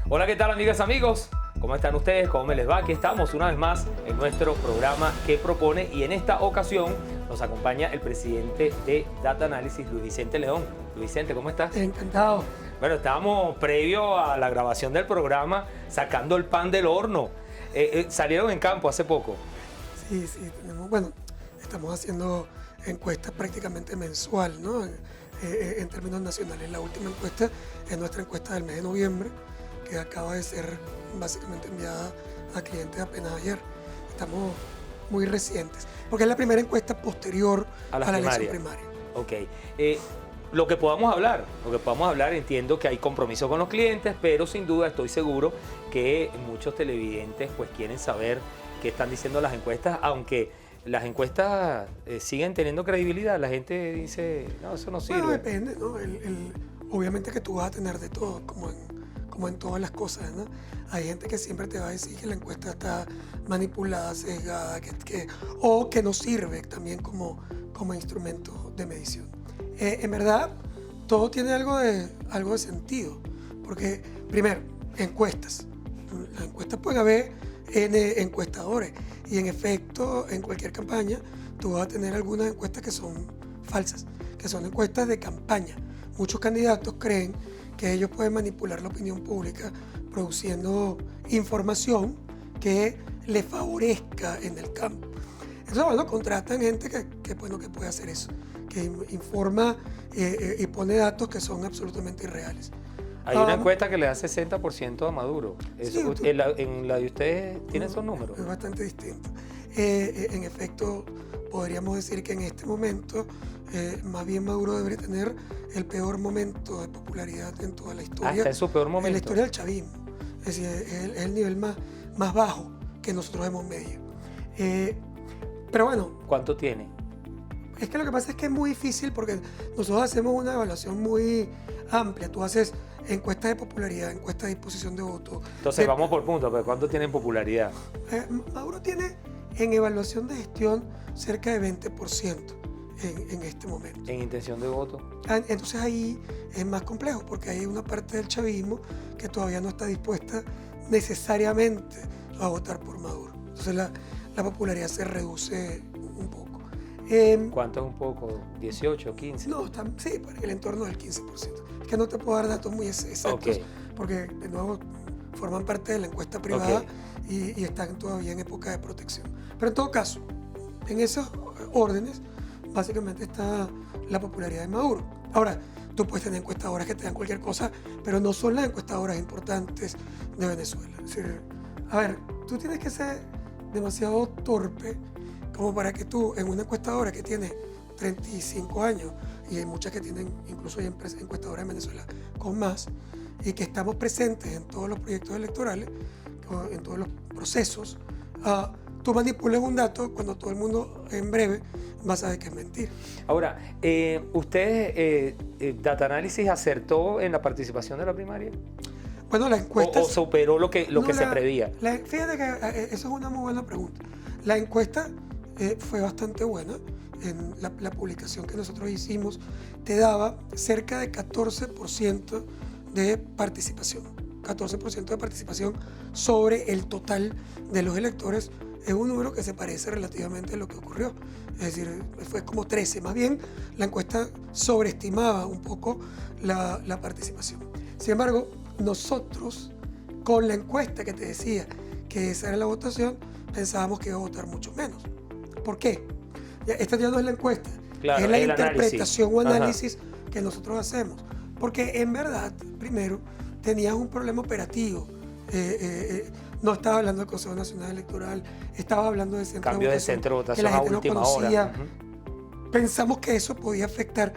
Hola, ¿qué tal, amigas, amigos? ¿Cómo están ustedes? ¿Cómo me les va? Aquí estamos una vez más en nuestro programa ¿Qué propone? Y en esta ocasión nos acompaña el presidente de Data Analysis, Luis Vicente León. Luis Vicente, ¿cómo estás? Encantado. Bueno, estábamos previo a la grabación del programa sacando el pan del horno. Salieron en campo hace poco. Sí, bueno, estamos haciendo encuestas prácticamente mensual, ¿no? En términos nacionales. La última encuesta es nuestra encuesta del mes de noviembre, que acaba de ser básicamente enviada a clientes apenas ayer. Estamos muy recientes, porque es la primera encuesta posterior a la elección primaria. Ok. Lo que podamos hablar, entiendo que hay compromiso con los clientes, pero sin duda estoy seguro que muchos televidentes pues quieren saber qué están diciendo las encuestas, aunque las encuestas siguen teniendo credibilidad. La gente dice, no, eso no sirve. Bueno, depende, ¿no? Obviamente que tú vas a tener de todo, como en todas las cosas, ¿no? Hay gente que siempre te va a decir que la encuesta está manipulada, sesgada, o que no sirve también como instrumento de medición. En verdad, todo tiene algo de sentido, porque primero, encuestas. Las encuestas pueden haber encuestadores, y en efecto, en cualquier campaña, tú vas a tener algunas encuestas que son falsas, que son encuestas de campaña. Muchos candidatos creen que ellos pueden manipular la opinión pública produciendo información que les favorezca en el campo. Entonces, bueno, contratan gente que puede hacer eso, que informa y pone datos que son absolutamente irreales. Hay una encuesta que le da 60% a Maduro. Eso, Sí, en la de ustedes, ¿tienen esos números? Es bastante distinto. En efecto, podríamos decir que en este momento, más bien Maduro debería tener el peor momento de popularidad en toda la historia. Está en su peor momento. En la historia del chavismo. Es decir, es el nivel más bajo que nosotros hemos medido. Pero bueno. ¿Cuánto tiene? Es que lo que pasa es que es muy difícil porque nosotros hacemos una evaluación muy amplia. Tú haces encuestas de popularidad, encuestas de disposición de voto. Entonces vamos por puntos, pero ¿cuánto tiene en popularidad? Maduro tiene en evaluación de gestión cerca de 20% en este momento. ¿En intención de voto? Entonces ahí es más complejo porque hay una parte del chavismo que todavía no está dispuesta necesariamente a votar por Maduro. Entonces la popularidad se reduce un poco. ¿Cuánto es un poco? ¿18, 15? No, sí, por el entorno del 15%. Es que no te puedo dar datos muy exactos, porque de nuevo forman parte de la encuesta privada y están todavía en época de protección. Pero en todo caso, en esos órdenes, básicamente está la popularidad de Maduro. Ahora, tú puedes tener encuestadoras que te dan cualquier cosa, pero no son las encuestadoras importantes de Venezuela. Es decir, a ver, tú tienes que ser demasiado torpe como para que tú, en una encuestadora que tiene 35 años, y hay muchas que tienen, incluso hay encuestadoras en Venezuela con más, y que estamos presentes en todos los proyectos electorales, en todos los procesos, tú manipulas un dato cuando todo el mundo en breve va a saber que es mentira. Ahora, Data Analysis acertó en la participación de la primaria? Bueno, la encuesta... ¿O superó lo que se preveía? Fíjate que eso es una muy buena pregunta. La encuesta fue bastante buena. En la publicación que nosotros hicimos te daba cerca de 14% de participación. 14% de participación sobre el total de los electores. Es un número que se parece relativamente a lo que ocurrió. Es decir, fue como 13. Más bien, la encuesta sobreestimaba un poco la participación. Sin embargo, nosotros, con la encuesta que te decía que esa era la votación, pensábamos que iba a votar mucho menos. ¿Por qué? Esta ya no es la encuesta, claro, es la interpretación o análisis que nosotros hacemos. Porque en verdad, primero, tenías un problema operativo. No estaba hablando del Consejo Nacional Electoral, estaba hablando del centro Cambio de votación. De centro de votación que la gente a última no conocía. hora. Pensamos que eso podía afectar,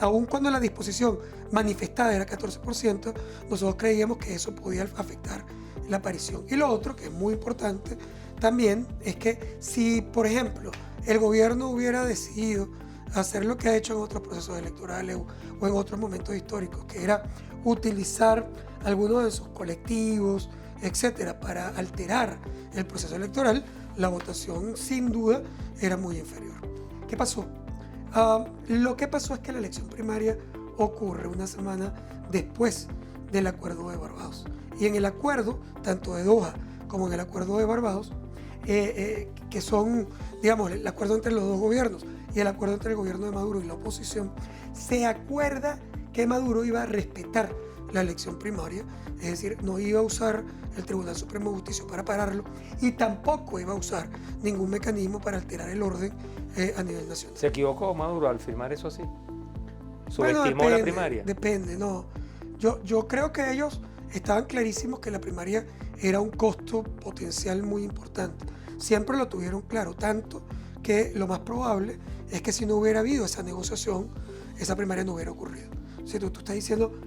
aun cuando la disposición manifestada era 14%, nosotros creíamos que eso podía afectar la aparición. Y lo otro, que es muy importante también, es que si, por ejemplo, el gobierno hubiera decidido hacer lo que ha hecho en otros procesos electorales o en otros momentos históricos, que era utilizar algunos de sus colectivos, etcétera, para alterar el proceso electoral, la votación sin duda era muy inferior. ¿Qué pasó? Lo que pasó es que la elección primaria ocurre una semana después del Acuerdo de Barbados. Y en el acuerdo, tanto de Doha como en el Acuerdo de Barbados, que son, digamos, el acuerdo entre los dos gobiernos y el acuerdo entre el gobierno de Maduro y la oposición, se acuerda que Maduro iba a respetar la elección primaria, es decir, no iba a usar el Tribunal Supremo de Justicia para pararlo y tampoco iba a usar ningún mecanismo para alterar el orden a nivel nacional. ¿Se equivocó Maduro al firmar eso así? Bueno, ¿Subestimó la primaria? Depende, no. Yo creo que ellos estaban clarísimos que la primaria era un costo potencial muy importante. Siempre lo tuvieron claro, tanto que lo más probable es que si no hubiera habido esa negociación, esa primaria no hubiera ocurrido. Si tú estás diciendo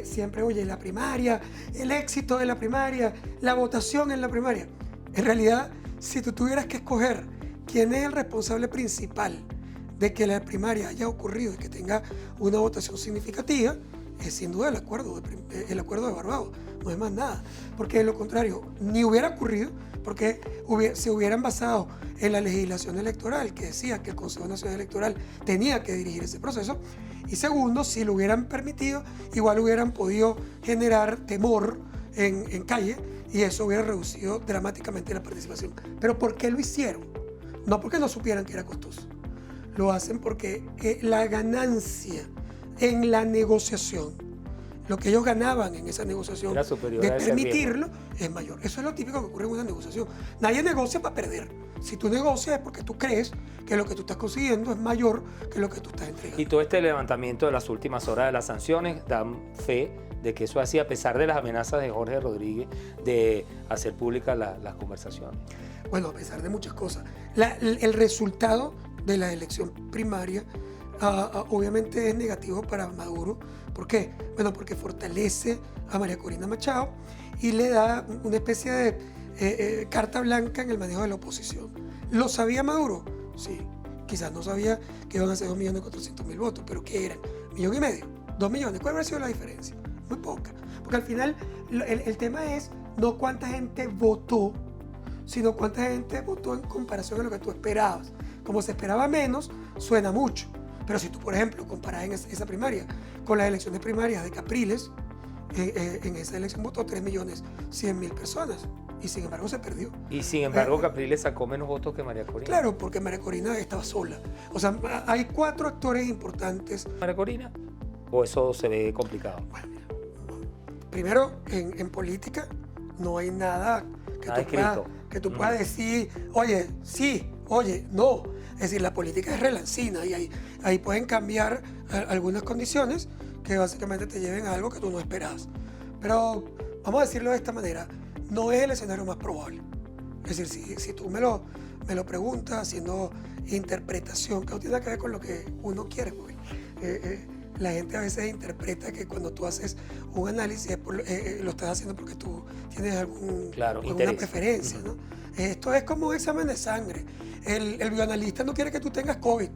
siempre, oye, la primaria, el éxito de la primaria, la votación en la primaria. En realidad, si tú tuvieras que escoger quién es el responsable principal de que la primaria haya ocurrido y que tenga una votación significativa, es sin duda el acuerdo de Barbados, no es más nada. Porque de lo contrario, ni hubiera ocurrido, porque se hubieran basado en la legislación electoral que decía que el Consejo Nacional Electoral tenía que dirigir ese proceso. Y segundo, si lo hubieran permitido, igual hubieran podido generar temor en calle y eso hubiera reducido dramáticamente la participación. Pero ¿por qué lo hicieron? No porque no supieran que era costoso. Lo hacen porque la ganancia en la negociación, lo que ellos ganaban en esa negociación de permitirlo, es mayor. Eso es lo típico que ocurre en una negociación. Nadie negocia para perder. Si tú negocias es porque tú crees que lo que tú estás consiguiendo es mayor que lo que tú estás entregando. Y todo este levantamiento de las últimas horas de las sanciones dan fe de que eso así, a pesar de las amenazas de Jorge Rodríguez de hacer públicas las conversaciones. Bueno, a pesar de muchas cosas. El resultado de la elección primaria obviamente es negativo para Maduro. ¿Por qué? Bueno, porque fortalece a María Corina Machado y le da una especie de carta blanca en el manejo de la oposición. ¿Lo sabía Maduro? Sí. Quizás no sabía que iban a ser 2.400.000 votos, pero ¿qué eran? 1,5 millones, 2 millones. ¿Cuál habría sido la diferencia? Muy poca. Porque al final el tema es no cuánta gente votó, sino cuánta gente votó en comparación a lo que tú esperabas. Como se esperaba menos, suena mucho. Pero si tú, por ejemplo, comparas en esa primaria con las elecciones primarias de Capriles, en esa elección votó 3.100.000 personas y sin embargo se perdió. Y sin embargo Capriles sacó menos votos que María Corina. Claro, porque María Corina estaba sola. O sea, hay 4 actores importantes. ¿María Corina? ¿O eso se ve complicado? Bueno, mira, primero, en política no hay nada que tú puedas decir, oye, sí, oye, no. Es decir, la política es relancina y ahí pueden cambiar algunas condiciones que básicamente te lleven a algo que tú no esperabas. Pero vamos a decirlo de esta manera, no es el escenario más probable. Es decir, si tú me lo preguntas haciendo interpretación, que no tiene nada que ver con lo que uno quiere, porque la gente a veces interpreta que cuando tú haces un análisis lo estás haciendo porque tú tienes alguna preferencia, ¿no? Esto es como un examen de sangre. El bioanalista no quiere que tú tengas COVID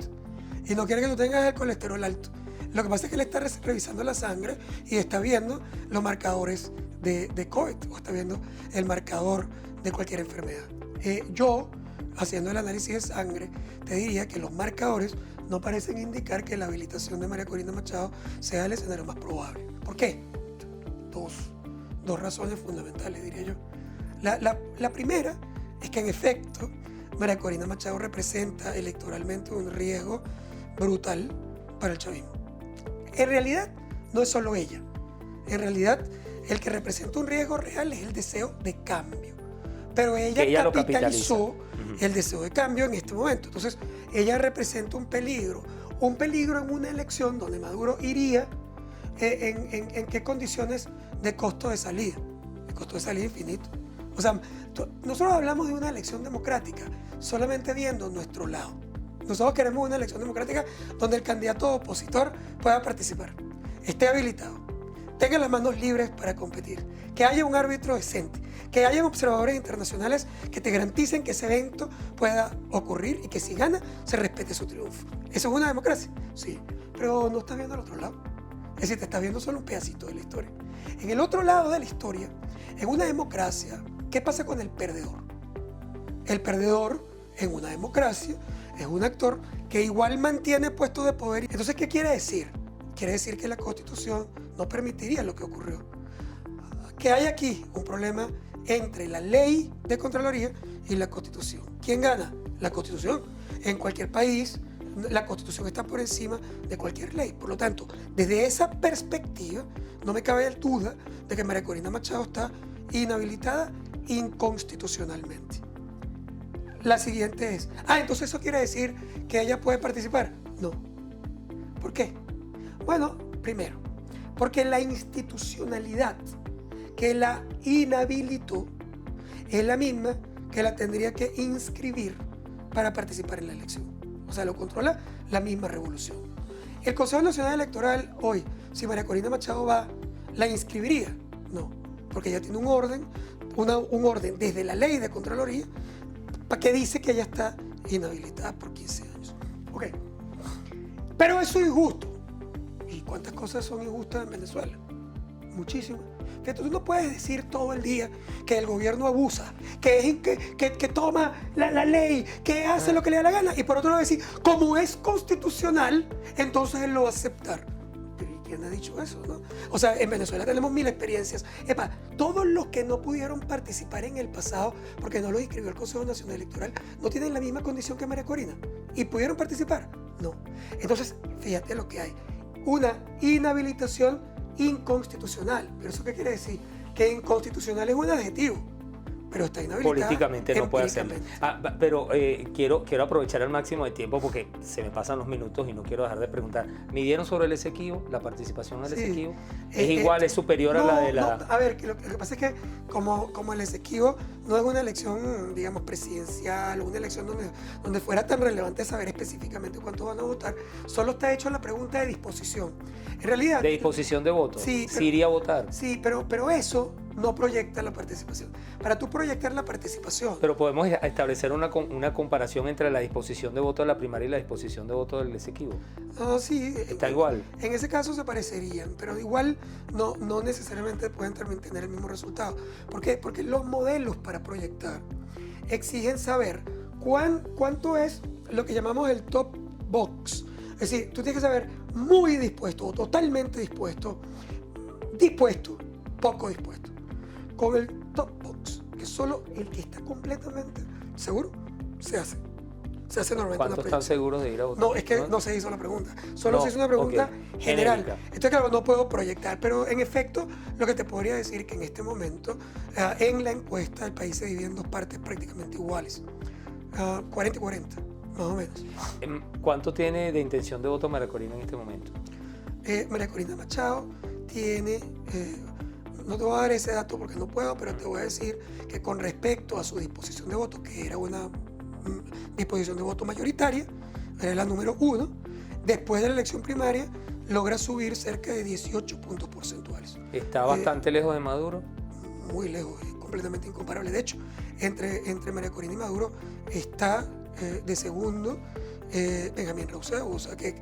y no quiere que tú tengas el colesterol alto. Lo que pasa es que él está revisando la sangre y está viendo los marcadores de COVID o está viendo el marcador de cualquier enfermedad. Yo, haciendo el análisis de sangre, te diría que los marcadores no parecen indicar que la habilitación de María Corina Machado sea el escenario más probable. ¿Por qué? Dos razones fundamentales, diría yo. La primera es que en efecto María Corina Machado representa electoralmente un riesgo brutal para el chavismo. En realidad no es solo ella. En realidad el que representa un riesgo real es el deseo de cambio. Pero ella capitalizó el deseo de cambio en este momento. Entonces ella representa un peligro en una elección donde Maduro iría en qué condiciones de costo de salida. El costo de salida infinito. O sea, nosotros hablamos de una elección democrática solamente viendo nuestro lado. Nosotros queremos una elección democrática donde el candidato opositor pueda participar, esté habilitado, tenga las manos libres para competir, que haya un árbitro decente, que haya observadores internacionales que te garanticen que ese evento pueda ocurrir y que si gana se respete su triunfo. ¿Eso es una democracia? Sí, pero no estás viendo al otro lado. Es decir, te estás viendo solo un pedacito de la historia. En el otro lado de la historia, en una democracia, ¿qué pasa con el perdedor? El perdedor en una democracia es un actor que igual mantiene puestos de poder. Entonces, ¿qué quiere decir? Quiere decir que la Constitución no permitiría lo que ocurrió. Porque hay aquí un problema entre la ley de Contraloría y la Constitución. ¿Quién gana? La Constitución. En cualquier país, la Constitución está por encima de cualquier ley. Por lo tanto, desde esa perspectiva, no me cabe duda de que María Corina Machado está inhabilitada inconstitucionalmente. La siguiente es, entonces eso quiere decir que ella puede participar. No. ¿Por qué? Bueno, primero, porque la institucionalidad que la inhabilitó es la misma que la tendría que inscribir para participar en la elección. O sea, lo controla la misma revolución. El Consejo Nacional Electoral hoy, si María Corina Machado va, ¿la inscribiría? No, porque ella tiene un orden, un orden desde la ley de Contraloría que dice que ella está inhabilitada por 15 años. Ok. Pero eso es injusto. ¿Y cuántas cosas son injustas en Venezuela? Muchísimas. Fíjate, tú no puedes decir todo el día que el gobierno abusa, que toma la ley, que hace lo que le da la gana, y por otro lado decir, como es constitucional, entonces él lo va a aceptar. ¿Y quién ha dicho eso, no? O sea, en Venezuela tenemos 1000 experiencias. Todos los que no pudieron participar en el pasado, porque no los inscribió el Consejo Nacional Electoral, no tienen la misma condición que María Corina. ¿Y pudieron participar? No. Entonces, fíjate lo que hay. Una inhabilitación inconstitucional. ¿Pero eso qué quiere decir? Que inconstitucional es un adjetivo, pero está inhabilitada. Políticamente no puede hacerlo. Pero quiero aprovechar al máximo el tiempo porque se me pasan los minutos y no quiero dejar de preguntar. ¿Midieron sobre el Esequibo? ¿La participación del Esequibo? ¿Es igual, es superior a la de la...? No, a ver, lo que pasa es que como el Esequibo no es una elección, digamos, presidencial o una elección donde fuera tan relevante saber específicamente cuántos van a votar, solo está hecho la pregunta de disposición. En realidad... ¿De disposición de voto? Sí. ¿Sí iría a votar? Sí, pero eso no proyecta la participación. Para tú proyectar la participación... Pero podemos establecer una comparación entre la disposición de voto de la primaria y la disposición de voto del Esequibo. Sí. ¿Está igual? En ese caso se parecerían, pero igual no necesariamente pueden tener el mismo resultado. ¿Por qué? Porque los modelos para proyectar exigen saber cuánto es lo que llamamos el top box. Es decir, tú tienes que saber muy dispuesto o totalmente dispuesto, poco dispuesto. Con el top box, que solo el que está completamente seguro se hace. Se hace normalmente. ¿Cuántos están seguros de ir a votar? No, es que no se hizo la pregunta. Solo se hizo una pregunta general. Genérica. Entonces, claro, no puedo proyectar, pero en efecto, lo que te podría decir es que en este momento, en la encuesta, el país se divide en dos partes prácticamente iguales. 40 y 40, más o menos. ¿Cuánto tiene de intención de voto María Corina en este momento? María Corina Machado tiene... no te voy a dar ese dato porque no puedo, pero te voy a decir que con respecto a su disposición de voto, que era una disposición de voto mayoritaria, era la número 1, después de la elección primaria logra subir cerca de 18 puntos porcentuales. ¿Está bastante lejos de Maduro? Muy lejos, es completamente incomparable. De hecho, entre María Corina y Maduro está de segundo Benjamín Rousseff, o sea que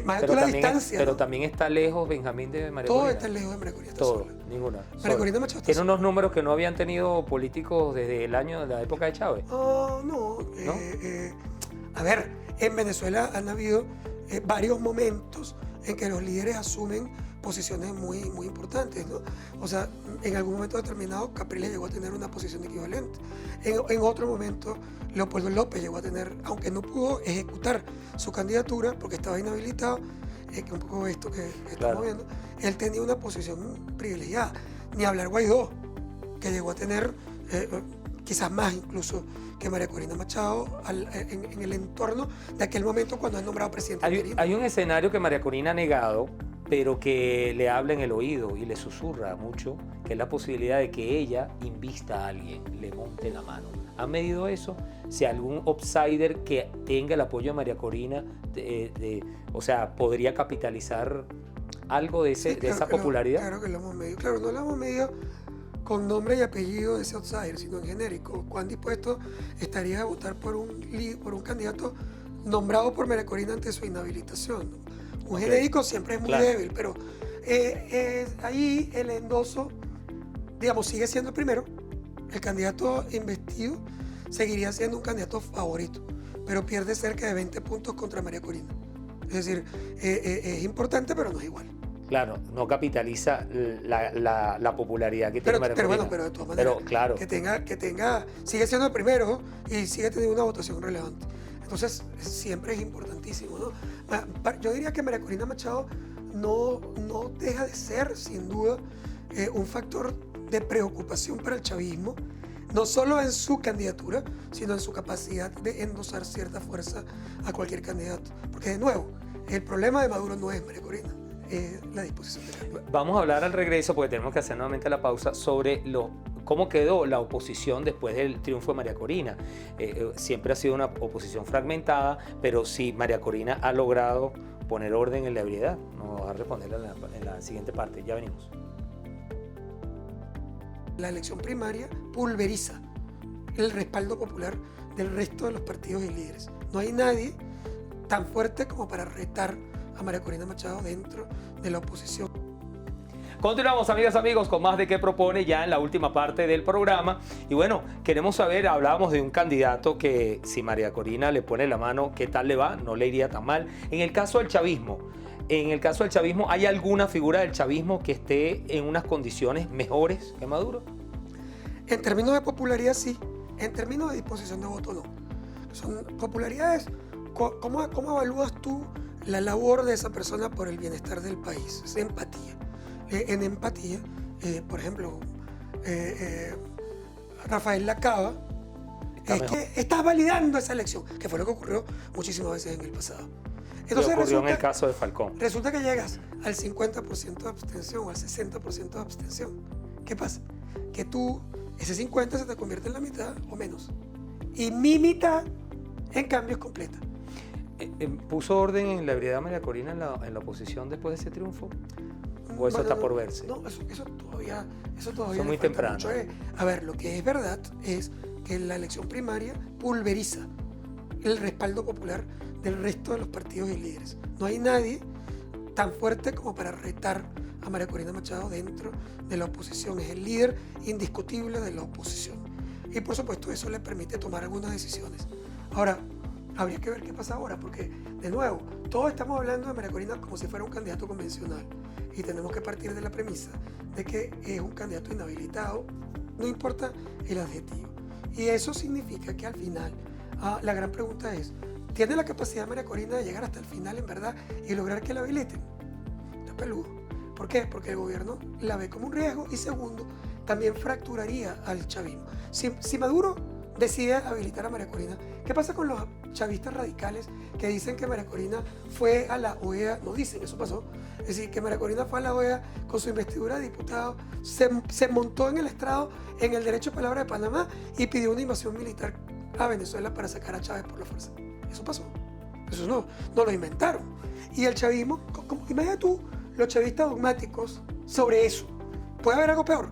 más de la distancia. Pero ¿no? También está lejos Benjamín de María Corina. Todo está lejos de María Corina. Todo, ninguna. María Corina Machado tiene unos números que no habían tenido políticos desde el año de la época de Chávez. No. A ver, en Venezuela han habido varios momentos en que los líderes asumen posiciones muy importantes, ¿no? O sea, en algún momento determinado Capriles llegó a tener una posición equivalente. En otro momento Leopoldo López llegó a tener, aunque no pudo ejecutar su candidatura porque estaba inhabilitado, que un poco esto que estamos viendo, él tenía una posición privilegiada. Ni hablar Guaidó, que llegó a tener quizás más incluso que María Corina Machado en el entorno de aquel momento cuando es nombrado presidente interino. Hay un escenario que María Corina ha negado, pero que le habla en el oído y le susurra mucho, que es la posibilidad de que ella invista a alguien, le monte la mano. ¿Han medido eso? Si algún outsider que tenga el apoyo de María Corina, o sea, podría capitalizar algo de esa popularidad. Claro que lo hemos medido. Claro, no lo hemos medido con nombre y apellido de ese outsider, sino en genérico. ¿Cuán dispuesto estaría a votar por un candidato nombrado por María Corina ante su inhabilitación? Un genérico siempre es muy débil, pero ahí el endoso, digamos, sigue siendo el primero. El candidato investido seguiría siendo un candidato favorito, pero pierde cerca de 20 puntos contra María Corina. Es decir, es importante, pero no es igual. Claro, no capitaliza la popularidad que tiene María Pero Corina. bueno, pero de todas maneras, Pero claro, sigue siendo el primero y sigue teniendo una votación relevante. Entonces, siempre es importantísimo, ¿no? Yo diría que María Corina Machado no deja de ser, sin duda, un factor de preocupación para el chavismo, no solo en su candidatura, sino en su capacidad de endosar cierta fuerza a cualquier candidato. Porque, de nuevo, el problema de Maduro no es María Corina, es la disposición de cambio. vamos a hablar al regreso, porque tenemos que hacer nuevamente la pausa, sobre cómo quedó la oposición después del triunfo de María Corina. Siempre ha sido una oposición fragmentada, pero sí María Corina ha logrado poner orden en la ebriedad. Nos va a responder en la siguiente parte. Ya venimos. La elección primaria pulveriza el respaldo popular del resto de los partidos y líderes. No hay nadie tan fuerte como para retar a María Corina Machado dentro de la oposición. Continuamos, amigas, amigos, con más de qué propone ya en la última parte del programa. Y bueno, queremos saber, hablábamos de un candidato que si María Corina le pone la mano, ¿qué tal le va? No le iría tan mal. En el caso del chavismo, ¿hay alguna figura del chavismo que esté en unas condiciones mejores que Maduro? En términos de popularidad, sí. En términos de disposición de voto, no. Son popularidades. ¿Cómo evalúas tú la labor de esa persona por el bienestar del país? Es empatía. En empatía, por ejemplo, Rafael Lacaba está validando esa elección, que fue lo que ocurrió muchísimas veces en el pasado. Entonces ocurrió en el caso de Falcón. Resulta que llegas al 50% de abstención o al 60% de abstención. ¿Qué pasa? Que tú, ese 50 se te convierte en la mitad o menos. Y mi mitad, en cambio, es completa. ¿Puso orden en la ebriedad María Corina en la oposición después de ese triunfo? ¿O eso está por verse? No, eso todavía es muy temprano. Mucho. A ver, lo que es verdad es que la elección primaria pulveriza el respaldo popular del resto de los partidos y líderes. No hay nadie tan fuerte como para retar a María Corina Machado dentro de la oposición. Es el líder indiscutible de la oposición. Y por supuesto eso le permite tomar algunas decisiones. Ahora, habría que ver qué pasa ahora, porque de nuevo, todos estamos hablando de María Corina como si fuera un candidato convencional. Y tenemos que partir de la premisa de que es un candidato inhabilitado, no importa el adjetivo. Y eso significa que al final, la gran pregunta es, ¿tiene la capacidad María Corina de llegar hasta el final en verdad y lograr que la habiliten? Está peludo. ¿Por qué? Porque el gobierno la ve como un riesgo y segundo, también fracturaría al chavismo. Si Maduro decide habilitar a María Corina, ¿qué pasa con los chavistas radicales que dicen que María Corina fue a la OEA? No dicen, eso pasó. Es decir, que María Corina fue a la OEA con su investidura de diputado, se montó en el estrado en el derecho de palabra de Panamá y pidió una invasión militar a Venezuela para sacar a Chávez por la fuerza. Eso pasó. Eso no lo inventaron. Y el chavismo, imagínate tú, los chavistas dogmáticos sobre eso. ¿Puede haber algo peor?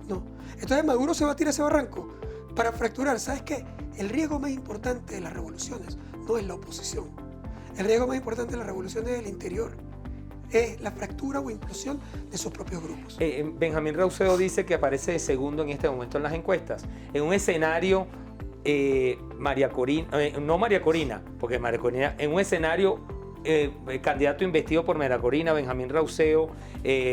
No. Entonces Maduro se va a tirar ese barranco para fracturar. ¿Sabes qué? El riesgo más importante de las revoluciones no es la oposición. El riesgo más importante de las revoluciones es el interior. Es la fractura o implosión de sus propios grupos. Benjamín Rauseo dice que aparece de segundo en este momento en las encuestas. En un escenario, María Corina, no María Corina, porque María Corina, en un escenario, candidato investido por María Corina, Benjamín Rauseo,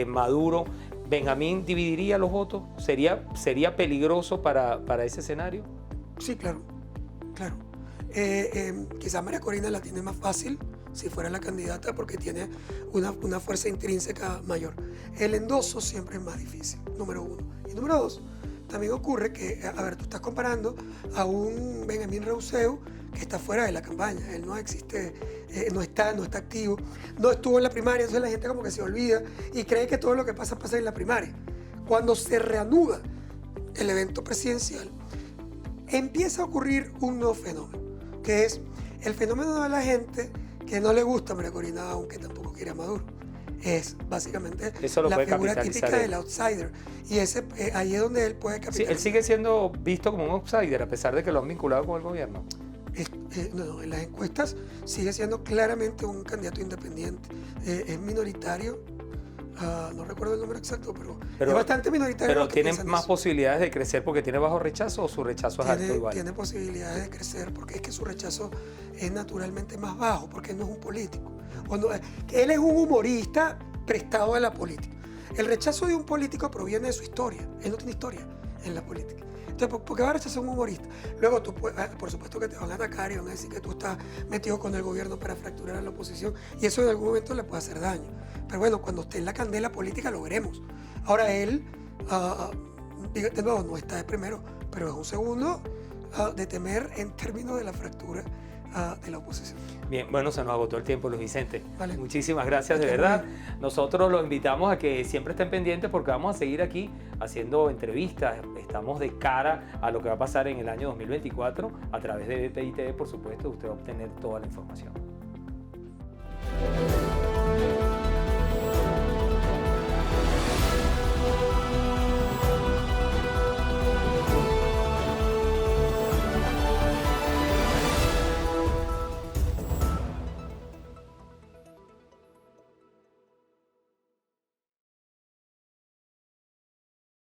Maduro, ¿Benjamín dividiría los votos? ¿Sería peligroso para ese escenario? Sí, claro. Quizás María Corina la tiene más fácil si fuera la candidata porque tiene una fuerza intrínseca mayor. El endoso siempre es más difícil, número uno. Y número dos, también ocurre que, a ver, tú estás comparando a un Benjamín Rauseo que está fuera de la campaña. Él no existe, no está activo, no estuvo en la primaria, entonces la gente como que se olvida y cree que todo lo que pasa en la primaria. Cuando se reanuda el evento presidencial, empieza a ocurrir un nuevo fenómeno, que es el fenómeno de la gente que no le gusta a María Corina, aunque tampoco quiere a Maduro. Es básicamente la figura típica del outsider. Y ahí es donde él puede capitalizar. Sí, él sigue siendo visto como un outsider, a pesar de que lo han vinculado con el gobierno. No, en las encuestas sigue siendo claramente un candidato independiente. Es minoritario. No recuerdo el número exacto, pero es bastante minoritario. Pero tiene más posibilidades de crecer porque tiene bajo rechazo o su rechazo es alto igual. Tiene posibilidades de crecer porque es que su rechazo es naturalmente más bajo, porque él no es un político. Él es un humorista prestado de la política. El rechazo de un político proviene de su historia. Él no tiene historia en la política. Entonces, ¿por qué va a rechazar un humorista? Luego, por supuesto que te van a atacar y van a decir que tú estás metido con el gobierno para fracturar a la oposición, y eso en algún momento le puede hacer daño. Pero bueno, cuando esté en la candela política lo veremos. Ahora él, de nuevo, no está de primero, pero es un segundo de temer en términos de la fractura de la oposición. Bien, bueno, se nos agotó el tiempo, Luis Vicente. Vale. Muchísimas gracias, de verdad. Nosotros los invitamos a que siempre estén pendientes porque vamos a seguir aquí haciendo entrevistas. Estamos de cara a lo que va a pasar en el año 2024. A través de BPI TV, por supuesto, usted va a obtener toda la información.